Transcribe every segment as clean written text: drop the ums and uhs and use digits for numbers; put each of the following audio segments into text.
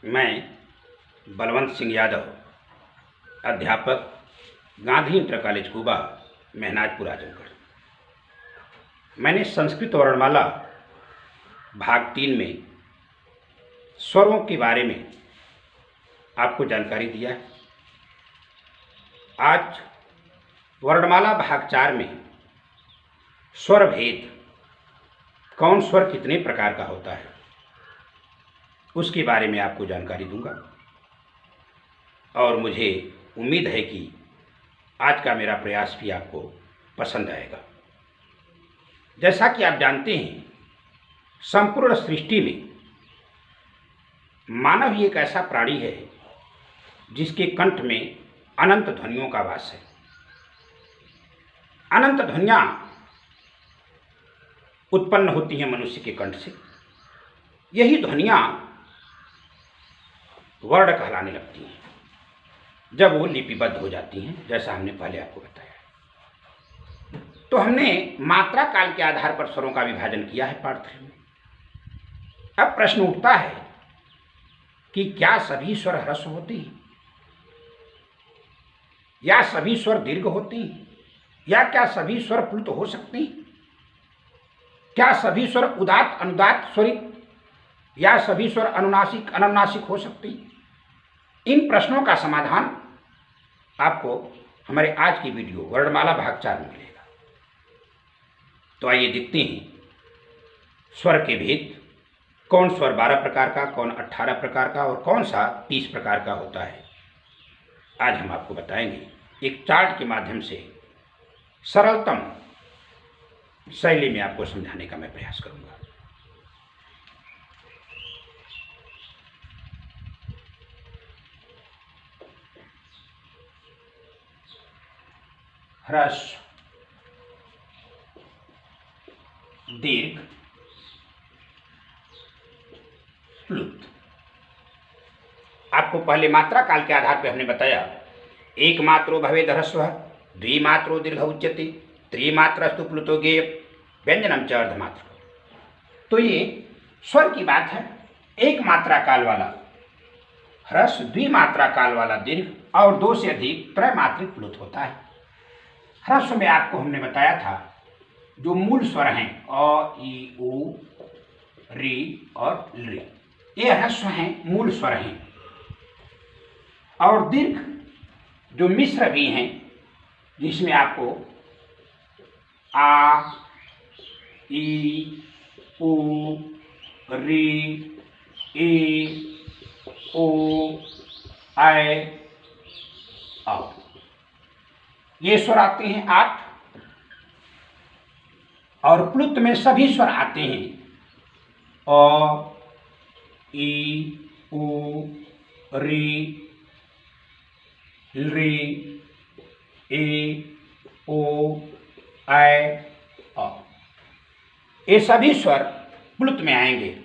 मैं बलवंत सिंह यादव, अध्यापक, Gandhi inter college Quba, महनाजपुर, Azamgarh. मैंने संस्कृत वर्णमाला भाग 3 में स्वरों के बारे में आपको जानकारी दिया है। आज वर्णमाला भाग 4 में स्वर भेद, कौन स्वर कितने प्रकार का होता है, उसके बारे में आपको जानकारी दूंगा। और मुझे उम्मीद है कि आज का मेरा प्रयास भी आपको पसंद आएगा। जैसा कि आप जानते हैं, संपूर्ण सृष्टि में मानव ही एक ऐसा प्राणी है जिसके कंठ में अनंत ध्वनियों का वास है। अनंत ध्वनियाँ उत्पन्न होती हैं मनुष्य के कंठ से। यही ध्वनियाँ वर्ण कहलाने लगती हैं जब वो लिपिबद्ध हो जाती हैं, जैसा हमने पहले आपको बताया। तो हमने मात्रा काल के आधार पर स्वरों का विभाजन किया है पार्ट 3 में। अब प्रश्न उठता है कि क्या सभी स्वर ह्रस्व होते हैं, या सभी स्वर दीर्घ होते हैं, या क्या सभी स्वर प्लुत हो सकते हैं, क्या सभी स्वर उदात्त अनुदात्त स्वरित, या सभी स्वर अनुनासिक अननुनासिक हो सकते हैं। इन प्रश्नों का समाधान आपको हमारे आज की वीडियो वर्णमाला भाग 4 में मिलेगा। तो आइए देखते हैं स्वर के भेद। कौन स्वर 12 प्रकार का, कौन 18 प्रकार का और कौन सा 30 प्रकार का होता है, आज हम आपको बताएंगे। एक चार्ट के माध्यम से सरलतम शैली में आपको समझाने का मैं प्रयास करूंगा। ह्रस्व, दीर्घ, प्लुत। आपको पहले मात्रा काल के आधार पर हमने बताया, एक मात्रो भवेद ह्रस्व, द्विमात्रो दीर्घ उच्यते, त्रिमात्रस्तु प्लुतो गेय, व्यंजनम च अर्धमात्र। तो ये स्वर की बात है। एक मात्रा काल वाला ह्रस्व, द्विमात्रा काल वाला दीर्घ और 2 से अधिक त्रैमात्रिक प्लुत होता है। ह्रस्व में आपको हमने बताया था जो मूल स्वर हैं अ, ई, उ, री और ली, ये ह्रस्व हैं, मूल स्वर हैं। और दीर्घ जो मिश्र भी हैं, जिसमें आपको आ, ई, उ, री, ए, ओ, ऐ, औ, ये स्वर आते हैं 8। और प्लुत में सभी स्वर आते हैं अ, ई, उ, री, ए, ओ, ऐ, औ। ये सभी स्वर प्लुत में आएंगे।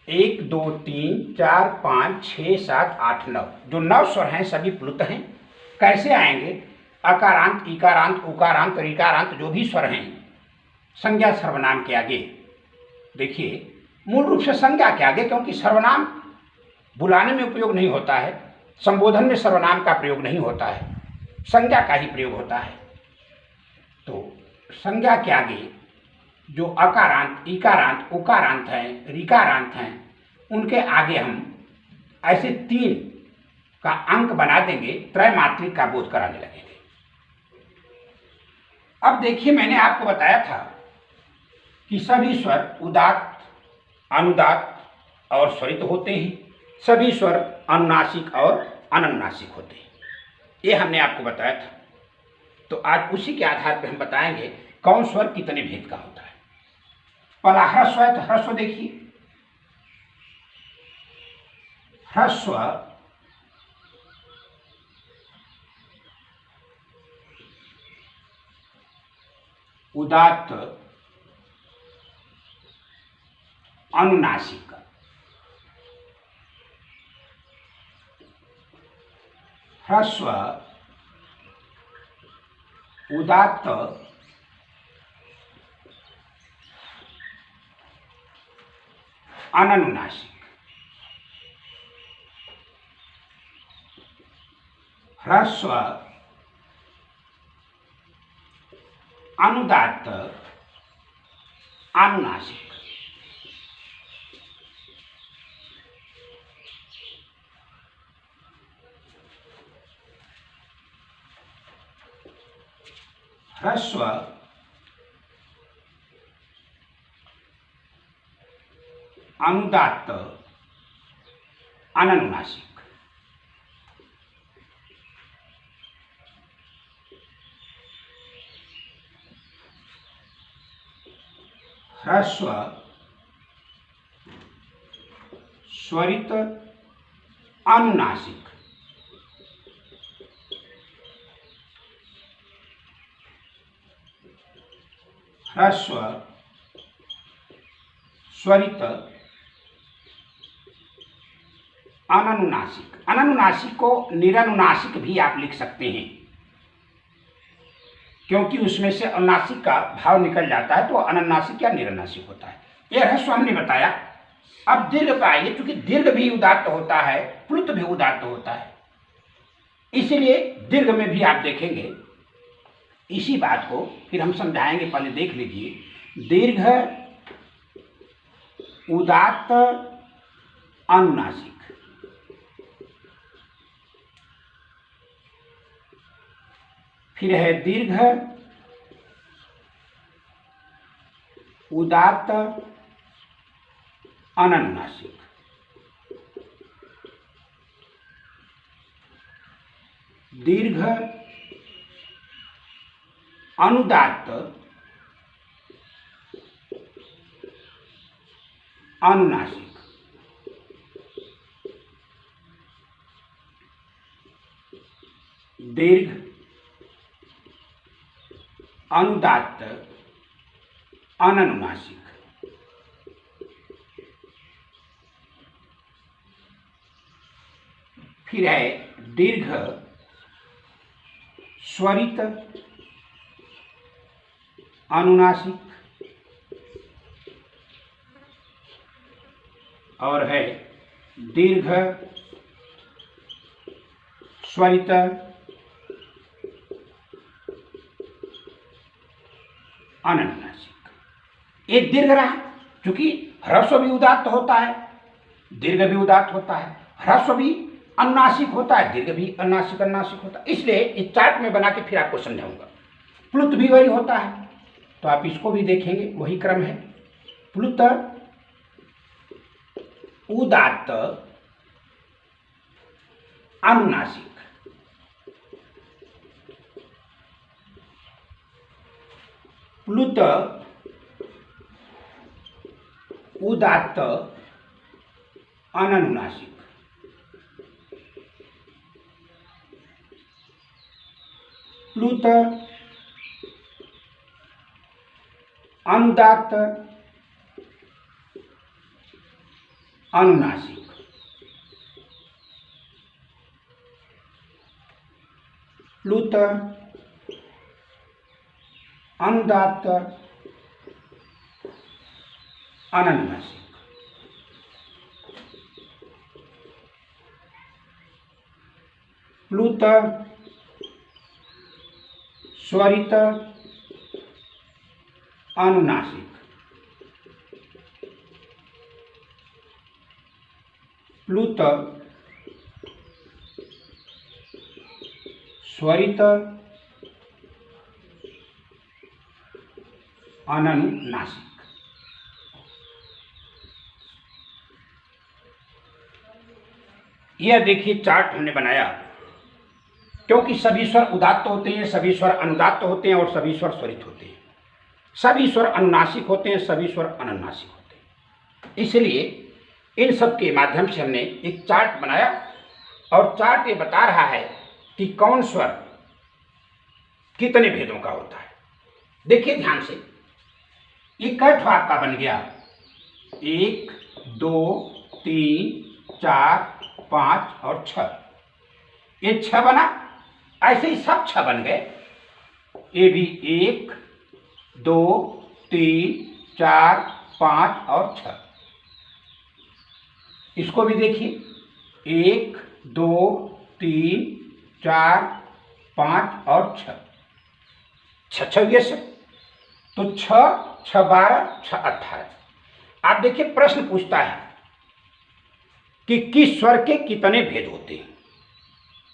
1, 2, 3, 4, 5, 6, 7, 8, 9, जो 9 स्वर हैं सभी प्लुत हैं। कैसे आएंगे? अकारांत, इकारांत, उकारांत, ऋकारांत जो भी स्वर हैं संज्ञा सर्वनाम के आगे। देखिए, मूल रूप से संज्ञा के आगे, क्योंकि सर्वनाम बुलाने में उपयोग नहीं होता है, संबोधन में सर्वनाम का प्रयोग नहीं होता है, संज्ञा का ही प्रयोग होता है। तो संज्ञा के आगे जो अकारांत, इकारांत, उकारांत हैं, ऋकारांत हैं, उनके आगे हम ऐसे 3 का अंक बना देंगे, त्रैमात्रिक का बोध कराने लगेंगे। अब देखिए, मैंने आपको बताया था कि सभी स्वर उदात्त, अनुदात्त और स्वरित होते हैं। सभी स्वर अनुनासिक और अननुनासिक होते हैं। ये हमने आपको बताया था। तो आज उसी के आधार पर हम बताएंगे कौन स्वर कितने भेद का होता है। पहला ह्रस्व है, तो ह्रस्व देखिए। ह्रस्व उदात्त, अनुनासिक। ह्रस्व उदात्त, अननुनासिक। ह्रस्व अनुदात्त अनुनासिक। ह्रस्व अनुदात्त अननुनासिक। ह्रस्व स्वरित अनुनासिक। ह्रस्व स्वरित अननुनासिक। अननुनासिक को निरनुनासिक भी आप लिख सकते हैं, क्योंकि उसमें से अनुनासिक का भाव निकल जाता है तो अननुनासिक या निरनुनासिक होता है। यह ह्रस्व हमने बताया। अब दीर्घ का आइए, क्योंकि दीर्घ भी उदात्त होता है, प्लुत भी उदात्त होता है, इसीलिए दीर्घ में भी आप देखेंगे इसी बात को फिर हम समझाएंगे। पहले देख लीजिए, दीर्घ उदात्त अनुनासिक। फिर है दीर्घ उदात्त अननुनासिक। दीर्घ अनुदात्त अनुनासिक। दीर्घ अनुदात्त अननुनासिक। फिर है दीर्घ स्वरित अनुनासिक और है दीर्घ स्वरित अननुनासिक। ये दीर्घ रहा, क्योंकि ह्रस्व भी उदात्त होता है, दीर्घ भी उदात्त होता है, ह्रस्व भी अनुनासिक होता है, दीर्घ भी अनुनासिक अनुनासिक होता है। इसलिए इस चार्ट में बना के फिर आपको समझाऊंगा। प्लुत भी वही होता है, तो आप इसको भी देखेंगे, वही क्रम है। प्लुत उदात्त अनुनासिक। प्लुत उदात्त अननुनासिक। प्लुत अनुदात्त अनुनासिक। प्लुत अनुदात्त अननुनासिक। प्लुत स्वरित अनुनासिक। प्लुत स्वरित अननुनासिक। यह देखिए चार्ट हमने बनाया, क्योंकि सभी स्वर उदात्त होते हैं, सभी स्वर अनुदात्त होते हैं और सभी स्वर स्वरित होते हैं। सभी स्वर अनुनासिक होते हैं, सभी स्वर अननुनासिक होते हैं। इसलिए इन सब के माध्यम से हमने एक चार्ट बनाया, और चार्ट ये बता रहा है कि कौन स्वर कितने भेदों का होता है। देखिए ध्यान से, ये कठ आपका बन गया 1 2 3 4 5 और 6। ये 6 बना, ऐसे ही सब 6 बन गए। ये भी 1 2 3 4 5 और 6। इसको भी देखिए 1 2 3 4 5 और 6 6 6 ये से तो 6 6 12 6 18। आप देखिए प्रश्न पूछता है कि किस स्वर के कितने भेद होते हैं,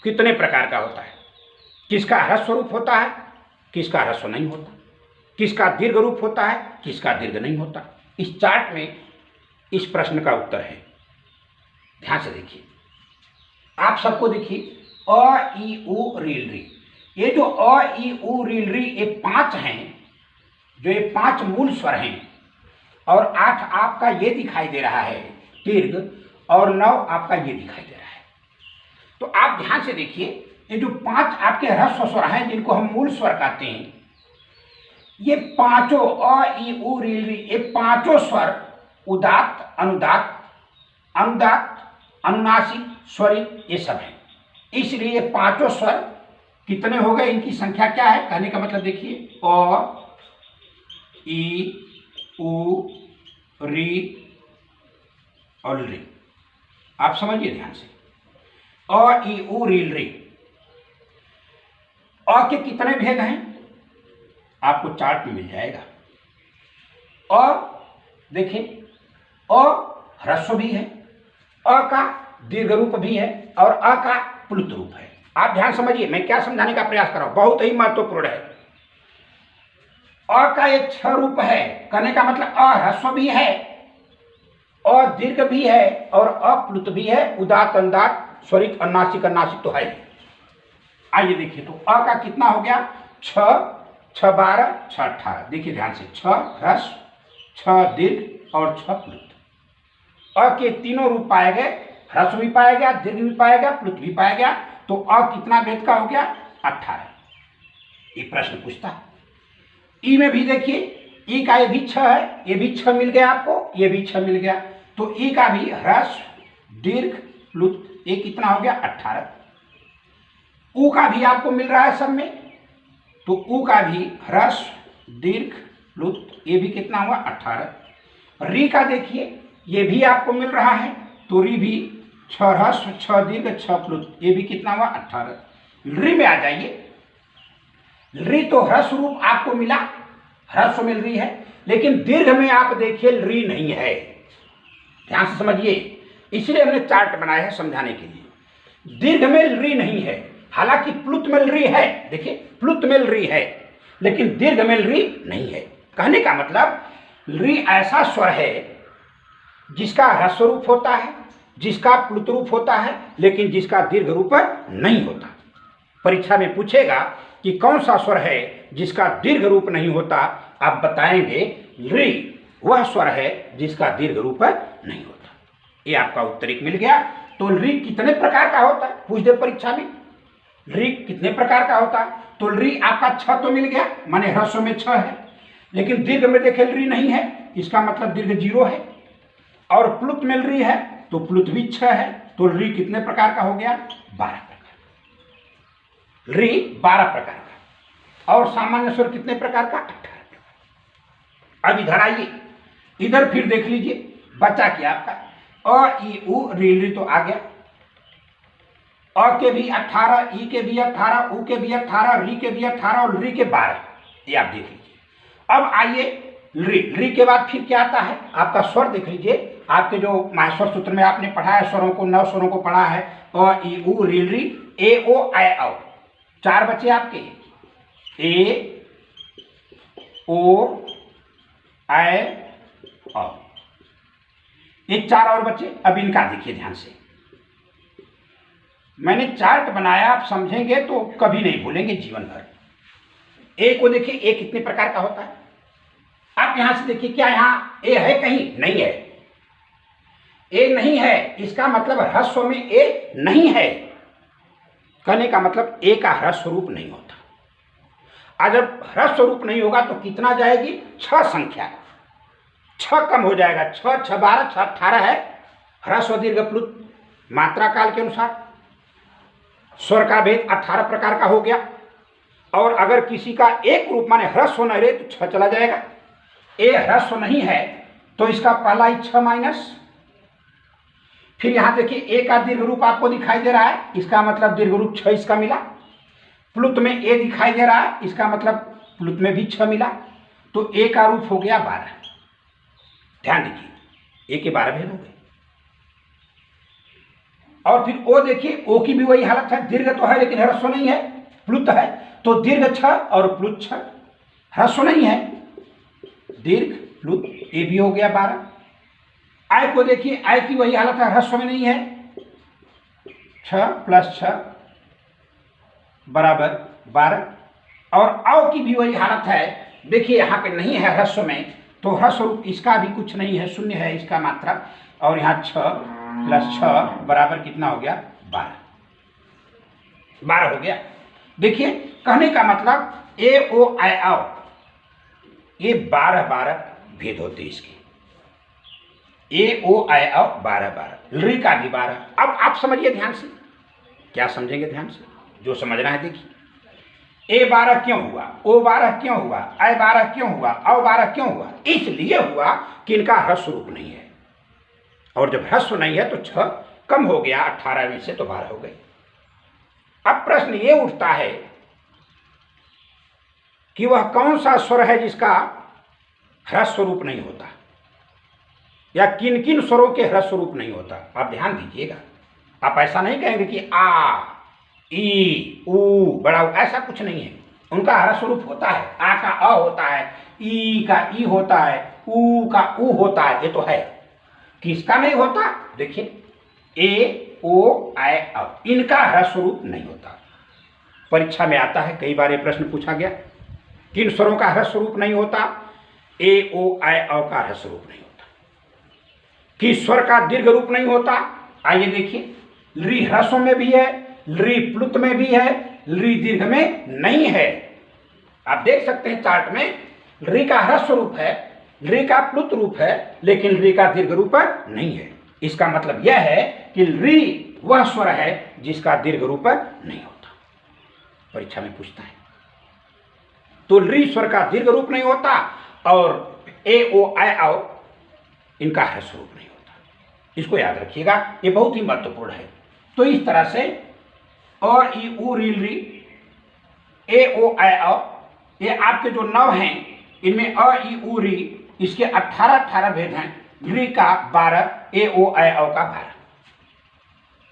कितने प्रकार का होता है, किसका ह्रस्व रूप होता है, किसका ह्रस्व नहीं होता, किसका दीर्घ रूप होता है, किसका दीर्घ नहीं होता। इस चार्ट में इस प्रश्न का उत्तर है। ध्यान से देखिए, आप सबको देखिए अ ई उ रील री, ये जो अ ई उ रील री ये 5 हैं, जो ये 5 मूल स्वर हैं, और 8 आपका ये दिखाई दे रहा है दीर्घ, और 9 आपका ये दिखाई दे रहा है। तो आप ध्यान से देखिए, ये जो 5 आपके ह्रस्व स्वर हैं जिनको हम मूल स्वर कहते हैं, ये पांचों अ ई उ रील री, ये पांचों स्वर उदात्त, अनुदात्त, अनुदात्त, अनुनासिक, स्वरित ये सब है। इसलिए ये पांचों स्वर कितने हो गए, इनकी संख्या क्या है, कहने का मतलब देखिए अ ई उ री और री। आप समझिए ध्यान से, अ ई उ रील री, अ के कितने भेद हैं आपको चार्ट में मिल जाएगा। अ देखिए, अ ह्रस्व भी है, अ का दीर्घ रूप भी है, और अ का प्लुत रूप है। आप ध्यान समझिए मैं क्या समझाने का प्रयास कर रहा हूं, बहुत ही महत्वपूर्ण है। अ का एक 6 रूप है, कहने का मतलब अ ह्रस्व भी है, अ दीर्घ भी है, और अप्लुत भी है, उदात्त, अनुदात्त, स्वरित, अनुनासिक, अनुनासिक तो है। आइए देखिए, तो अ का कितना हो गया, 6 6 12 6 18। देखिए ध्यान से, 6 ह्रस्व, 6 दीर्घ और 6 प्लुत। अ के तीनों रूप पाए गए, ह्रस्व भी पाया गया, दीर्घ भी पाया गया, प्लुत भी पाया गया। तो अ कितना भेद का हो गया, 18। ये प्रश्न पूछता है। ई में भी देखिए, ई का ये भी 6 है, ये भी 6 मिल गया आपको, ये भी 6 मिल गया। तो ई का भी ह्रस्व, दीर्घ, प्लुत, ये कितना हो गया, 18। उ का भी आपको मिल रहा है सब में, तो उ का भी ह्रस्व, दीर्घ, प्लुत, ये भी कितना हुआ, 18। री का देखिए, ये भी आपको मिल रहा है, तो री भी 6 ह्रस्व, 6 दीर्घ, 6 प्लुत, ये भी कितना हुआ, 18। री में आ जाइए, री तो ह्रस्व रूप आपको मिला, ह्रस्व मिल रही है, लेकिन दीर्घ में आप देखिए री नहीं है। ध्यान से समझिए, इसलिए हमने चार्ट बनाया है समझाने के लिए। दीर्घ में री नहीं है, हालांकि प्लुत में री है, देखिए प्लुत में री है, लेकिन दीर्घ में री नहीं है। कहने का मतलब री ऐसा स्वर है जिसका ह्रस्व रूप होता है, जिसका प्लुत रूप होता है, लेकिन जिसका दीर्घ रूप नहीं होता। परीक्षा में पूछेगा कि कौन सा स्वर है जिसका दीर्घ रूप नहीं होता, आप बताएंगे री वह स्वर है जिसका दीर्घ रूप नहीं होता। ये आपका उत्तर एक मिल गया। तो री कितने प्रकार का होता है, पूछ दे परीक्षा में, री कितने प्रकार का होता है। तो री आपका 6 तो मिल गया, माने ह्रस्व में 6 है, लेकिन दीर्घ में देखे री नहीं है, इसका मतलब दीर्घ 0 है। और प्लुत में री है, तो प्लुत भी 6 है, तो री कितने प्रकार का हो गया, 12 प्रकार। री 12 प्रकार का। और सामान्य स्वर कितने प्रकार का, 18 प्रकार। अब इधर आइए, इधर फिर देख लीजिए, बचा क्या आपका अ ई उ रील री तो आ गया, अ के भी 18, ई के भी 18, उ के भी 18, री के भी 18 और री के 12। ये आप देख लीजिए। अब आइए री के बाद फिर क्या आता है, आपका स्वर देख लीजिए। आपके जो माहेश्वर सूत्र में आपने पढ़ा है स्वरों को, 9 स्वरों को पढ़ा है, अ ई उ रील री, ए ओ ऐ औ। 4 बचे आपके, ए ओ ऐ औ, ये 4 और बचे। अब इनका देखिए ध्यान से, मैंने चार्ट बनाया, आप समझेंगे तो कभी नहीं भूलेंगे जीवन भर। ए को देखिए, ए कितने प्रकार का होता है। आप यहां से देखिए, क्या यहां ए है, कहीं नहीं है, ए नहीं है, इसका मतलब ह्रस्व में ए नहीं है। कहने का मतलब ए का ह्रस्व रूप नहीं होता। आज जब ह्रस्व रूप नहीं होगा तो कितना जाएगी, 6 संख्या, 6 कम हो जाएगा। 6 6 12 6 18 है, ह्रस्व दीर्घ प्लुत मात्रा काल के अनुसार। स्वर का भेद 18 प्रकार का हो गया। और अगर किसी का एक रूप माने ह्रस्व न रहे तो 6 चला जाएगा। ए ह्रस्व नहीं है तो इसका पहला ही 6 माइनस, फिर यहां देखिए ए का दीर्घ रूप आपको दिखाई दे रहा है, इसका मतलब दीर्घ रूप 6 इसका मिला। प्लुत में ए दिखाई दे रहा है, इसका मतलब प्लुत में भी 6 मिला। तो ए का रूप हो गया 12। ध्यान दीजिए, ए के 12 भेद हो गए। और फिर ओ देखिए, ओ की भी वही हालत है, दीर्घ तो है लेकिन ह्रस्व नहीं है, प्लुत है। तो दीर्घ 6 और प्लुत 6, ह्रस्व नहीं है, दीर्घ प्लुत, ए भी हो गया 12। आय को देखिए, आय की वही हालत है, ह्रस्व में नहीं है, 6 + 6 बराबर 12। और अव की भी वही हालत है, देखिए यहाँ पे नहीं है ह्रस्व में, तो ह्रस्व रूप इसका भी कुछ नहीं है, शून्य है इसका मात्रा। और यहाँ 6 + 6 बराबर कितना हो गया? 12। 12 हो गया। देखिए कहने का मतलब ए ओ आय अव, ये 12 भेद होते इसके। ए ओ आय अव 12 री का भी 12। अब आप समझिए ध्यान से, क्या समझेंगे ध्यान से, जो समझना है देखिए। ए 12 क्यों हुआ, ओ 12 क्यों हुआ, आय 12 क्यों हुआ, अव 12 क्यों हुआ? इसलिए हुआ कि इनका ह्रस्व रूप नहीं है। और जब ह्रस्व नहीं है तो 6 कम हो गया 18 में से, तो 12 हो गई। अब प्रश्न ये उठता है कि वह कौन सा स्वर है जिसका ह्रस्व रूप नहीं होता, या किन किन स्वरों के ह्रस्व रूप नहीं होता। आप ध्यान दीजिएगा, आप ऐसा नहीं कहेंगे कि आ, ई, ऊ, बड़ा ऊ, ऐसा कुछ नहीं है। उनका ह्रस्व रूप होता है, आ का अ होता है, ई का ई होता है, ऊ का ऊ होता है, ये तो है। किसका नहीं होता? देखिए ए ओ आय अव, इनका ह्रस्व रूप नहीं होता। परीक्षा में आता है, कई बार ये प्रश्न पूछा गया, किन स्वरों का ह्रस्व रूप नहीं होता? ए ओ आय अव का ह्रस्व रूप नहीं होता। किस स्वर का दीर्घ रूप नहीं होता? आइए देखिए, री ह्रस्व में भी है, री प्लुत में भी है, री दीर्घ में नहीं है। आप देख सकते हैं चार्ट में, री का ह्रस्व रूप है, री का प्लुत रूप है, लेकिन री का दीर्घ रूप नहीं है। इसका मतलब यह है कि री वह स्वर है जिसका दीर्घ रूप नहीं होता। परीक्षा में पूछता है, तो री स्वर का दीर्घ रूप नहीं होता और ए ओ आय अव इनका ह्रस्व रूप नहीं होता। इसको याद रखिएगा, ये बहुत ही महत्वपूर्ण है। तो इस तरह से अ ई उ री री, ए ओ आय अव, ये आपके जो 9 हैं, इनमें अ ई उ री इसके 18 भेद हैं, री का 12, ए ओ आय अव का 12।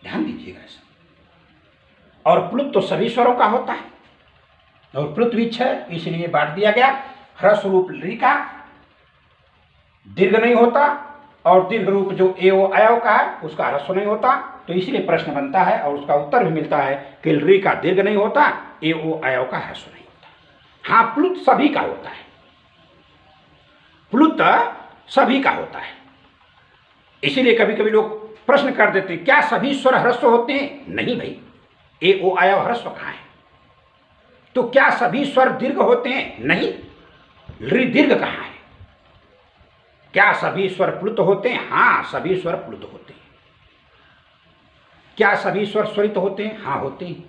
ध्यान दीजिएगा ऐसा। और प्लुत तो सभी स्वरों का होता है, और प्लुत भी 6, इसलिए बांट दिया गया। ह्रस्व रूप री का दीर्घ नहीं होता, और दीर्घ रूप जो ए ओ आय अव का है उसका ह्रस्व नहीं होता। तो इसलिए प्रश्न बनता है और उसका उत्तर भी मिलता है कि री का दीर्घ नहीं होता, ए ओ आय अव का ह्रस्व नहीं होता। हाँ, प्लुत सभी का होता है, प्लुत सभी का होता है। इसीलिए कभी कभी लोग प्रश्न कर देते हैं, क्या सभी स्वर ह्रस्व होते हैं? नहीं भाई, ए ओ आय अव ह्रस्व कहाँ है? तो क्या सभी स्वर दीर्घ होते हैं? नहीं। री दीर्घ कहाँ है? क्या सभी स्वर प्लुत होते हैं? हाँ, सभी स्वर प्लुत होते हैं। क्या सभी स्वर स्वरित होते हैं? हाँ, होते हैं।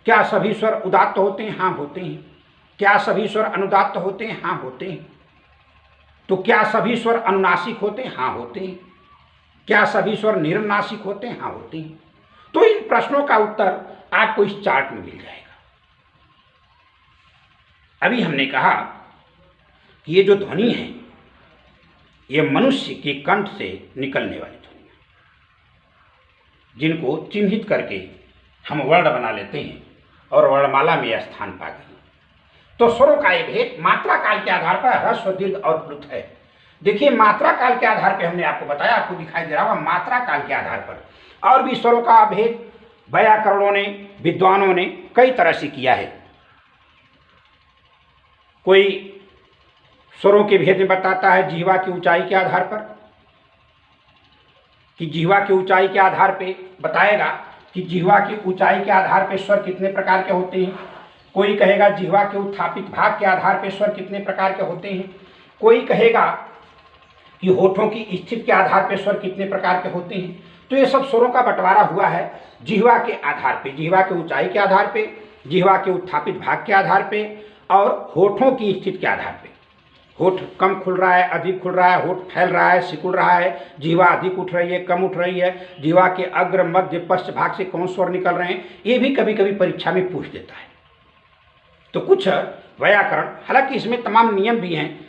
क्या सभी स्वर उदात्त होते हैं? हाँ, होते हैं। क्या सभी स्वर अनुदात्त होते हैं? हाँ, होते हैं। तो क्या सभी स्वर अनुनासिक होते हैं? हाँ, होते हैं। क्या सभी स्वर निरनुनासिक होते हैं? हाँ, होते हैं। तो इन प्रश्नों का उत्तर आपको इस चार्ट में मिल जाएगा। अभी हमने कहा कि ये जो ध्वनि है, ये मनुष्य के कंठ से निकलने वाली ध्वनि है, जिनको चिन्हित करके हम वर्ण बना लेते हैं और वर्णमाला में यह स्थान पा गई। तो स्वरों का ये भेद मात्रा काल के आधार पर ह्रस्व, दीर्घ और प्लुत है। देखिए, मात्रा काल के आधार पर हमने आपको बताया, आपको दिखाई दे रहा होगा, मात्रा काल के आधार पर। और भी स्वरों का भेद व्याकरणों ने, विद्वानों ने कई तरह से किया है। कोई स्वरों के भेद में बताता है जिह्वा की ऊंचाई के आधार पर, कि जिह्वा की ऊंचाई के आधार पे बताएगा कि जिह्वा की ऊंचाई के आधार पर स्वर कितने प्रकार के होते हैं। कोई कहेगा जिह्वा के उत्थापित भाग के आधार पर स्वर कितने प्रकार के होते हैं। कोई कहेगा कि होठों की स्थिति के आधार पर स्वर कितने प्रकार के होते हैं। तो ये सब स्वरों का बंटवारा हुआ है जिह्वा के आधार पे, जिह्वा के ऊंचाई के आधार पे, जिह्वा के उत्थापित भाग के आधार पे और होठों की स्थिति के आधार पे। होठ कम खुल रहा है, अधिक खुल रहा है, होठ फैल रहा है, सिकुड़ रहा है, जीवा अधिक उठ रही है, कम उठ रही है, जीवा के अग्र मध्य पश्च भाग से कौन स्वर निकल रहे हैं, ये भी कभी कभी परीक्षा में पूछ देता है। तो कुछ व्याकरण, हालांकि इसमें तमाम नियम भी हैं,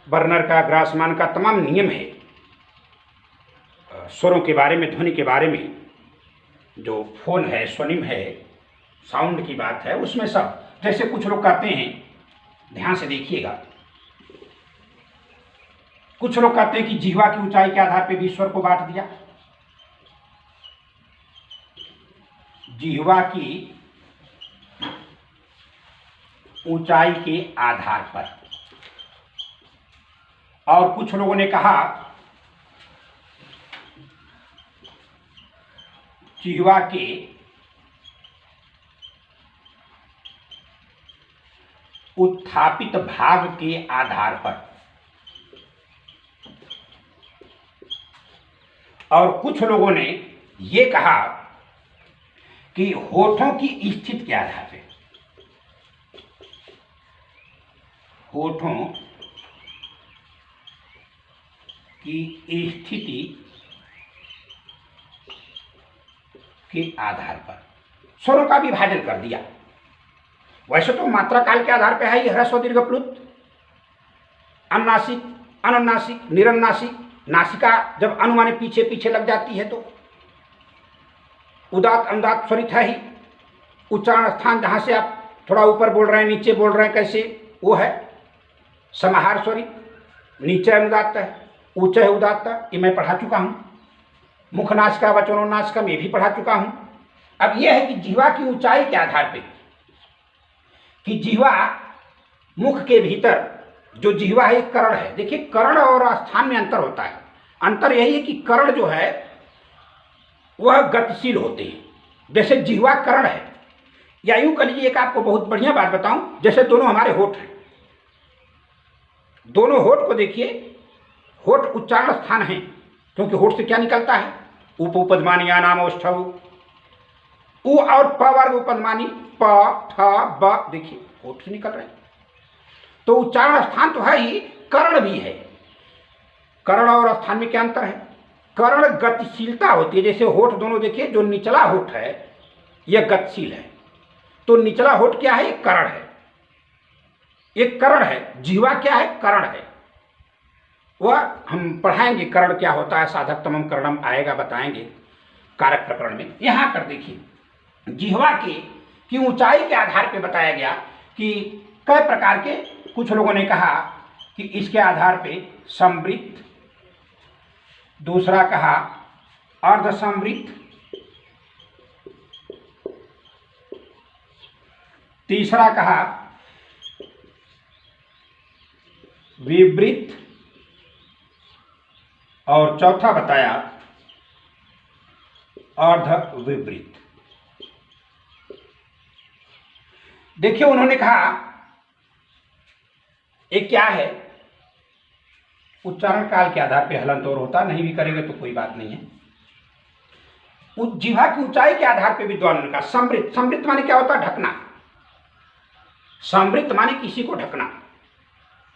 बर्नर का, ग्रासमान का तमाम नियम है स्वरों के बारे में, ध्वनि के बारे में, जो फोन है, स्वनिम है, साउंड की बात है, उसमें सब। जैसे कुछ लोग कहते हैं, ध्यान से देखिएगा, कुछ लोग कहते हैं कि जिह्वा की ऊंचाई के आधार पर भी स्वर को बांट दिया। जिह्वा की ऊंचाई के आधार पर, और कुछ लोगों ने कहा जिह्वा के उत्थापित भाग के आधार पर, और कुछ लोगों ने ये कहा कि होठों की स्थिति के आधार पर, होठों की स्थिति के आधार पर स्वरों का विभाजन कर दिया। वैसे तो मात्रा काल के आधार पर है ये ह्रस्व दीर्घ प्लुत, अनुनासिक, अनुनासिक, निरनुनासिक, नासिका जब अनु माने पीछे पीछे लग जाती है तो उदात्त अनुदात्त स्वरित है ही। उच्चारण स्थान जहां से आप थोड़ा ऊपर बोल रहे हैं, नीचे बोल रहे हैं, कैसे, वो है समाहार स्वरित। नीचे अनुदात्त है, उच्च है उदात्त, ये मैं पढ़ा चुका हूं। मुख नासिका वचनोन्नासिका में भी पढ़ा चुका हूं। अब यह है कि जिह्वा की ऊंचाई के आधार पर, कि जिह्वा मुख के भीतर जो जिह्वा है एक कर्ण है। देखिए कर्ण और स्थान में अंतर होता है। अंतर यही है कि कर्ण जो है वह गतिशील होते हैं, जैसे जिह्वा कर्ण है। या यूं कह लीजिए, एक आपको बहुत बढ़िया बात बताऊं, जैसे दोनों हमारे होठ हैं, दोनों होठ को देखिए, होठ उच्चारण स्थान है, क्योंकि होठ से क्या निकलता है, उप उपदमानी नाम औष्ठव, उ और प वर्ग उपदमानी, प ठ ब, देखिए होठ से निकल रहे हैं। तो उच्चारण स्थान तो है ही, कर्ण भी है। कर्ण और स्थान में क्या अंतर है, कर्ण गतिशीलता होती है। जैसे होठ दोनों देखिए, जो निचला होठ है यह गतिशील है, तो निचला होठ क्या है, एक कर्ण है, एक कर्ण है। जिह्वा क्या है, कर्ण है। वह हम पढ़ाएंगे कर्ण क्या होता है, साधक तमम कर्णम आएगा, बताएंगे कारक प्रकरण में। यहां कर देखिए, जिह्वा की ऊंचाई के आधार पर बताया गया कि कई प्रकार के, कुछ लोगों ने कहा कि इसके आधार पे समृद्ध, दूसरा कहा अर्ध समृद्ध, तीसरा कहा विवृत, और चौथा बताया अर्ध विवृत। देखिए उन्होंने कहा एक क्या है, उच्चारण काल के आधार पे हलंत और होता, नहीं भी करेंगे तो कोई बात नहीं है। जिह्वा की ऊंचाई के आधार पे विद्वान का समृद्ध, समृद्ध माने क्या होता है, ढकना। समृद्ध माने किसी को ढकना,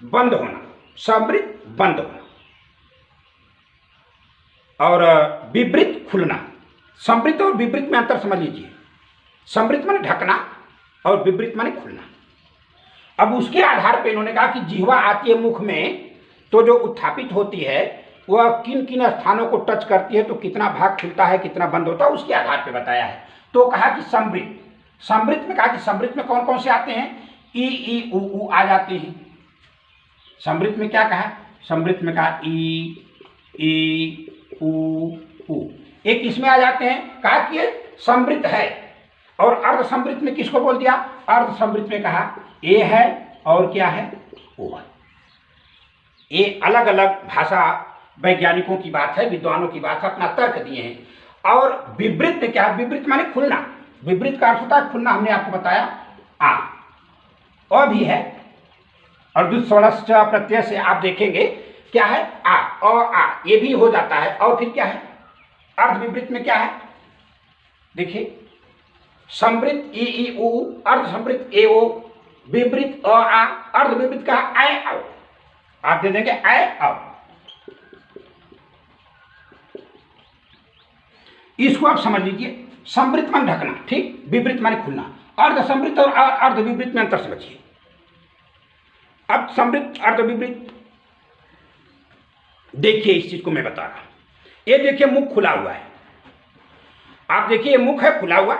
बंद होना, समृद्ध बंद होना। और विवृत खुलना। समृद्ध और विवृत में अंतर समझ लीजिए। समृद्ध माने ढकना और विवृत माने खुलना। अब उसके आधार पर इन्होंने कहा कि जिह्वा आती है मुख में, तो जो उत्थापित होती है वह किन किन स्थानों को टच करती है, तो कितना भाग खुलता है, कितना बंद होता है, उसके आधार पर बताया है। तो कहा कि समृद्ध, समृद्ध में कहा कि समृद्ध में कौन कौन से आते हैं, ई उ आ जाते हैं। समृद्ध में क्या कहा, समृद्ध में कहा ई उ। एक किसमें आ जाते हैं, कहा कि समृद्ध है। और अर्ध समृद्ध में किसको बोल दिया, अर्ध समृद्ध में कहा ए है और क्या है, ओ है। ये अलग अलग भाषा वैज्ञानिकों की बात है, विद्वानों की बात है, अपना तर्क दिए हैं। और विवृत में क्या, विवृत माने खुलना। विवृत का अर्थ होता है खुलना, हमने आपको बताया। अ भी है, और दुस्वर्णश्च प्रत्यय से आप देखेंगे क्या है, आ, ये भी हो जाता है। और फिर क्या है, अर्ध विवृत में क्या है, देखिए समृद्ध ई उ, अर्ध समृद्ध ए ओ, विवृत अ आ, अर्ध विवृत का आए आओ। आप दे देंगे ऐ औ। इसको आप समझ लीजिए, समृत मान ढकना, ठीक, विपरीत माने खुलना। अर्ध समृत और अर्ध विपरीत में अंतर समझिए। अब समृत अर्ध विपरीत देखिए, इस चीज को मैं बता रहा हूं। ये देखिए मुख खुला हुआ है, आप देखिए ये मुख है खुला हुआ,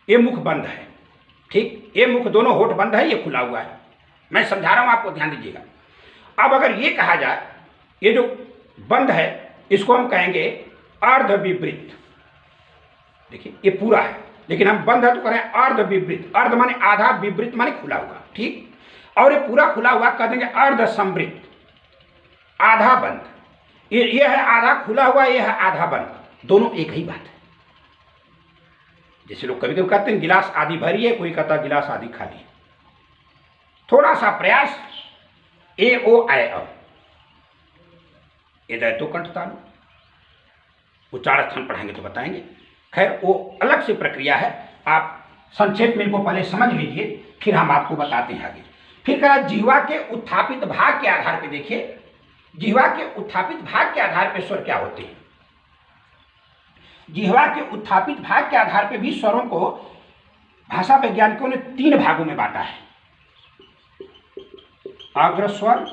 ये मुख बंद है, ठीक, ये मुख दोनों होठ बंद है, ये खुला हुआ है। मैं समझा रहा हूं, आपको ध्यान दीजिएगा। अब अगर ये कहा जाए, ये जो बंद है इसको हम कहेंगे अर्ध विपरीत। देखिए ये पूरा है, लेकिन हम बंद है तो करें अर्ध विपरीत। अर्ध माने आधा, विपरीत माने खुला हुआ, ठीक। और ये पूरा खुला हुआ कह देंगे अर्ध समृत, आधा बंद। ये है आधा खुला हुआ, ये है आधा बंद, दोनों एक ही बात है। जैसे लोग कभी कभी कहते हैं गिलास आधी भरी है, कोई कहता गिलास आधी खाली है। थोड़ा सा प्रयास, ए ओ ऐ औ, ये तो कंठ तालु, उच्चारण स्थान पढ़ाएंगे तो बताएंगे। खैर वो अलग से प्रक्रिया है, आप संक्षेप में इनको पहले समझ लीजिए, फिर हम आपको बताते हैं आगे। फिर कहा जिह्वा के उत्थापित भाग के आधार पर, देखिए जिह्वा के उत्थापित भाग के आधार पर स्वर क्या होते हैं। जिह्वा के उत्थापित भाग के आधार पर भी स्वरों को भाषा वैज्ञानिकों ने 3 भागों में बांटा है। अग्रस्वर,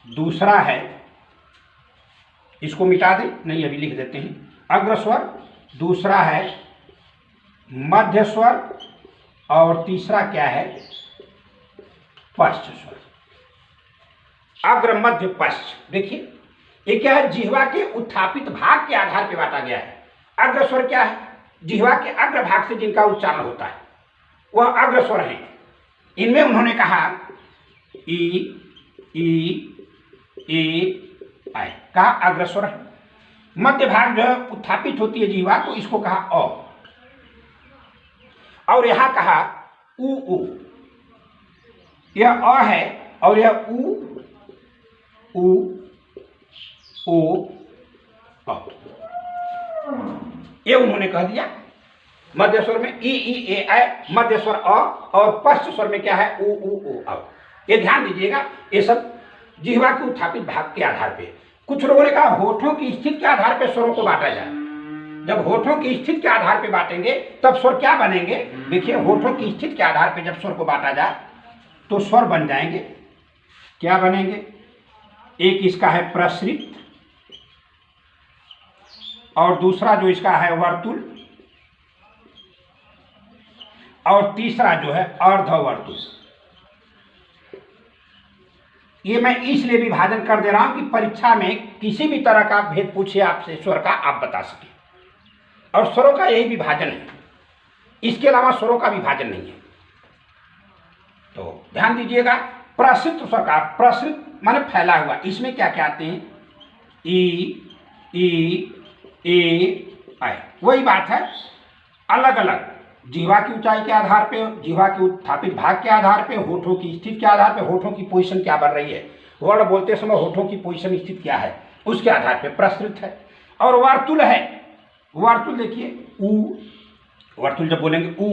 दूसरा है, इसको मिटा दें, नहीं अभी लिख देते हैं, अग्रस्वर, दूसरा है मध्य स्वर, और तीसरा क्या है, पश्च स्वर। अग्र मध्य पश्च, देखिए ये क्या है, जिह्वा के उत्थापित भाग के आधार पर बांटा गया है। अग्रस्वर क्या है, जिह्वा के अग्र भाग से जिनका उच्चारण होता है वह अग्रस्वर है। इनमें उन्होंने कहा ई ऐ, कहा अग्रस्वर है। मध्य भाग जो है उत्थापित होती है जिह्वा, तो इसको कहा अ। और यहां कहा उ, यह अ है, और यह उ ओ अ, ये उन्होंने कह दिया। मध्य स्वर में ई ए ऐ, मध्य स्वर अ, और पश्च स्वर में क्या है, उ ओ औ। ये ध्यान दीजिएगा, ये सब जिह्वा के उत्थापित भाग के आधार पे। कुछ लोगों ने कहा होठों की स्थिति के आधार पे स्वरों को बांटा जाए। जब होठों की स्थिति के आधार पे बांटेंगे तब स्वर क्या बनेंगे, देखिए होठों की स्थिति के आधार पे जब स्वर को बांटा जाए तो स्वर बन जाएंगे, क्या बनेंगे, एक इसका है प्रसृत, और दूसरा जो इसका है वर्तुल, और तीसरा जो है अर्धवर्तुल। ये मैं इसलिए विभाजन कर दे रहा हूं कि परीक्षा में किसी भी तरह का भेद पूछे आपसे स्वर का, आप बता सकें। और स्वरों का यही विभाजन है, इसके अलावा स्वरों का विभाजन नहीं है। तो ध्यान दीजिएगा, प्रसृत स्वर का, प्रसृत माने फैला हुआ, इसमें क्या क्या आते हैं, ई ए ऐ। वही बात है, अलग अलग जिह्वा की ऊंचाई के आधार पे, जिह्वा के उत्थापित भाग के आधार पे, होठों की स्थिति के आधार पे, होठों की पोजीशन क्या बन रही है, वर्ण बोलते समय होठों की पोजीशन स्थिति क्या है, उसके आधार पे प्रसृत है। और वर्तुल है, वर्तुल देखिए उ, वर्तुल जब बोलेंगे उ,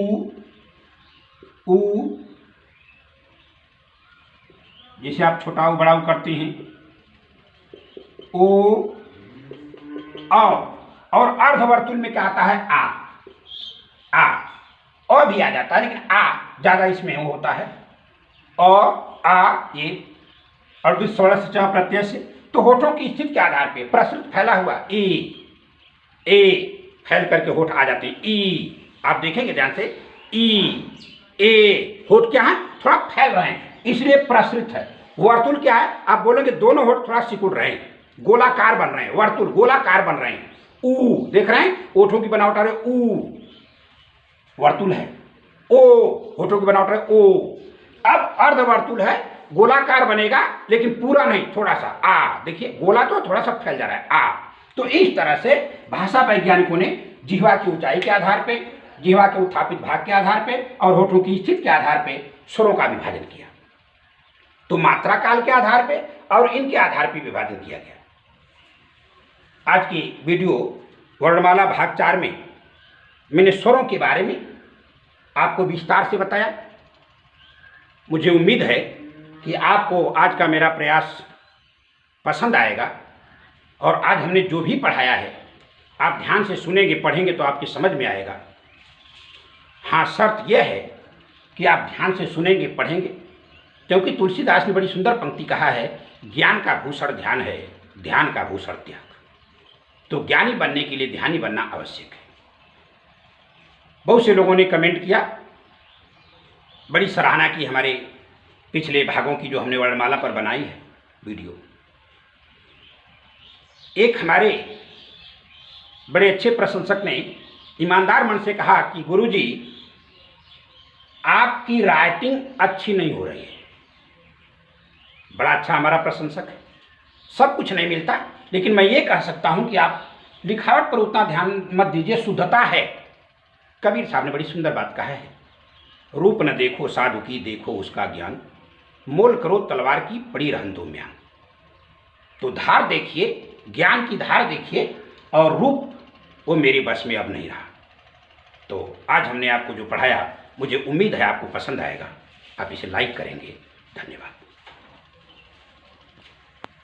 जैसे आप छोटा उ बड़ा उ करते हैं, ओ औ। और अर्धवर्तुल में क्या आता है, आ भी आ जाता है, लेकिन आ ज्यादा इसमें वो होता है, आ ये, और दूसरे स्वर से च प्रत्यय से। तो होठों की स्थिति के आधार पे प्रसृत फैला हुआ ए फैल करके होठ आ जाते हैं, ई, आप देखेंगे ध्यान से, ए होठ क्या है, थोड़ा फैल रहे हैं, इसलिए प्रसृत है। वर्तुल क्या है, आप बोलेंगे दोनों होठ थोड़ा सिकुड़ रहे हैं, गोलाकार बन रहे हैं, वर्तुल गोलाकार बन रहे हैं। ऊ देख रहे हैं, होठों की बनावट आ रही है, ऊ वर्तुल है। ओ होठों की बनावट है, ओ। अब अर्धवर्तुल है, गोलाकार बनेगा लेकिन पूरा नहीं, थोड़ा सा, आ देखिए गोला तो थोड़ा सा फैल जा रहा है, आ। तो इस तरह से भाषा वैज्ञानिकों ने जिह्वा की ऊंचाई के आधार पे, जिह्वा के उत्थापित भाग के आधार पे और होठों की स्थिति के आधार पे स्वरों का विभाजन किया। तो मात्रा काल के आधार पे और इनके आधार पे विभाजन किया गया। आज की वीडियो वर्णमाला भाग 4 में मैंने स्वरों के बारे में आपको विस्तार से बताया। मुझे उम्मीद है कि आपको आज का मेरा प्रयास पसंद आएगा और आज हमने जो भी पढ़ाया है आप ध्यान से सुनेंगे, पढ़ेंगे तो आपकी समझ में आएगा। हाँ, शर्त यह है कि आप ध्यान से सुनेंगे, पढ़ेंगे, क्योंकि तुलसीदास ने बड़ी सुंदर पंक्ति कहा है, ज्ञान का भूषण ध्यान है, ध्यान का भूषण त्याग। तो ज्ञानी बनने के लिए ध्यानी बनना आवश्यक है। बहुत से लोगों ने कमेंट किया, बड़ी सराहना की हमारे पिछले भागों की जो हमने वर्णमाला पर बनाई है वीडियो। एक हमारे बड़े अच्छे प्रशंसक ने ईमानदार मन से कहा कि गुरुजी आपकी राइटिंग अच्छी नहीं हो रही है। बड़ा अच्छा हमारा प्रशंसक है। सब कुछ नहीं मिलता, लेकिन मैं ये कह सकता हूं कि आप लिखावट पर उतना ध्यान मत दीजिए, शुद्धता है। कबीर साहब ने बड़ी सुंदर बात कहा है, रूप न देखो साधु की, देखो उसका ज्ञान, मोल करो तलवार की, पड़ी रहन दो म्यान। तो धार देखिए, ज्ञान की धार देखिए, और रूप वो मेरे बस में अब नहीं रहा। तो आज हमने आपको जो पढ़ाया, मुझे उम्मीद है आपको पसंद आएगा। आप इसे लाइक करेंगे। धन्यवाद।